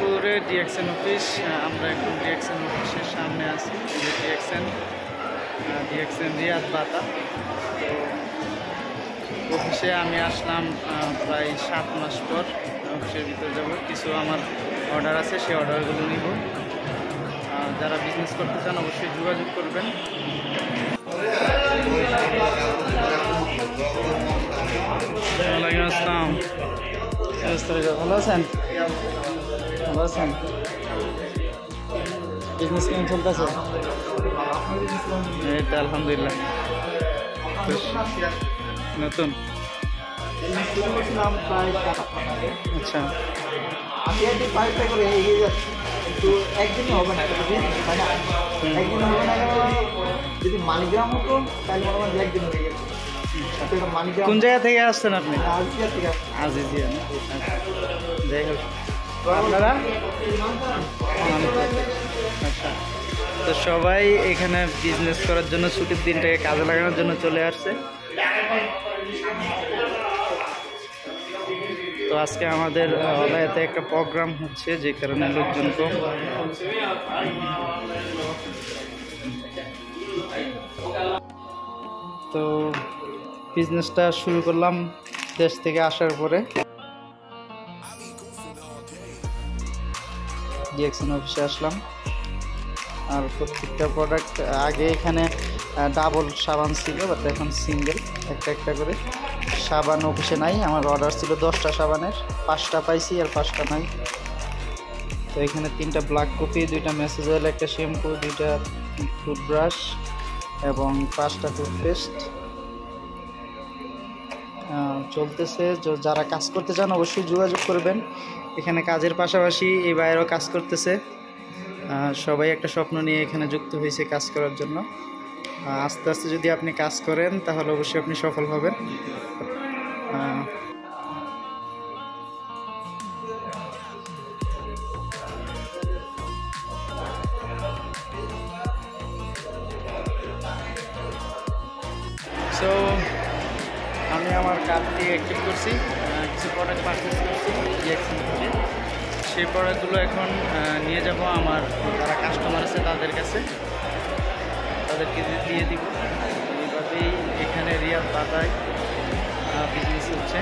মিরপুরে DXN office. আমরা এখন ডিএক্সএন অফিসের সামনে আছি। ডিএক্সএন রিয়াদ বাতা। তো অফিসে আমি আসলাম প্রায় 7 মাস পর। অফিসের ভিতরে যাব, কিছু আমার অর্ডার আছে, সেই অর্ডারগুলো নিব। যারা বিজনেস করতে চান অবশ্যই যোগাযোগ করবেন। ওয়ালাইকুম আসসালাম। ভালো আছেন? ভালো আছেন? বিজনেস কেমন চলতেছে? এই তো আলহামদুলিল্লাহ। নতুন আচ্ছা, একদিনই হবে না, একদিন হবে না। যদি মানিগ্রাম হতো তাহলে মনে হয় একদিন হয়ে গেছে। কোন জায়গা থেকে আসছেন আপনি? আজিজিয়া থেকে। আজিজিয়া, যাই হোক। আপনারা? আচ্ছা, তো সবাই এখানে বিজনেস করার জন্য ছুটির দিনটাকে কাজে লাগানোর জন্য চলে আসছে। তো আজকে আমাদের অলয়াতে একটা প্রোগ্রাম হচ্ছে, যে কারণে লোকজন কম। তো বিজনেসটা শুরু করলাম দেশ থেকে আসার পরে। ডিএক্সএন অফিসে আসলাম, আর প্রত্যেকটা প্রোডাক্ট, আগে এখানে ডাবল সাবান ছিল, বাট এখন সিঙ্গেল একটা একটা করে সাবান অফিসে নাই। আমার অর্ডার ছিল 10টা সাবানের, 5টা পাইছি আর 5টা নাই। তো এখানে 3টা ব্ল্যাক কফি, 2টা মেসেজ অয়েল, একটা শ্যাম্পু, 2টা টুথব্রাশ এবং 5টা টুথপেস্ট চলতেছে। যারা কাজ করতে চান অবশ্যই যোগাযোগ করবেন। এখানে কাজের পাশাপাশি এই বাইরেও কাজ করতেছে। সবাই একটা স্বপ্ন নিয়ে এখানে যুক্ত হয়েছে কাজ করার জন্য। আস্তে আস্তে যদি আপনি কাজ করেন তাহলে অবশ্যই আপনি সফল হবেন। সো আমি আমার কার্ড দিয়ে অ্যাক্টিভ করছি, কিছু প্রোডাক্ট পারচেস করছি ডিএক্সএন থেকে। সেই প্রোডাক্টগুলো এখন নিয়ে যাব আমার যারা কাস্টমার আছে তাদের কাছে, তাদেরকে দিয়ে দিব। এইভাবেই এখানে রিয়াদ বাতায় বিজনেস হচ্ছে।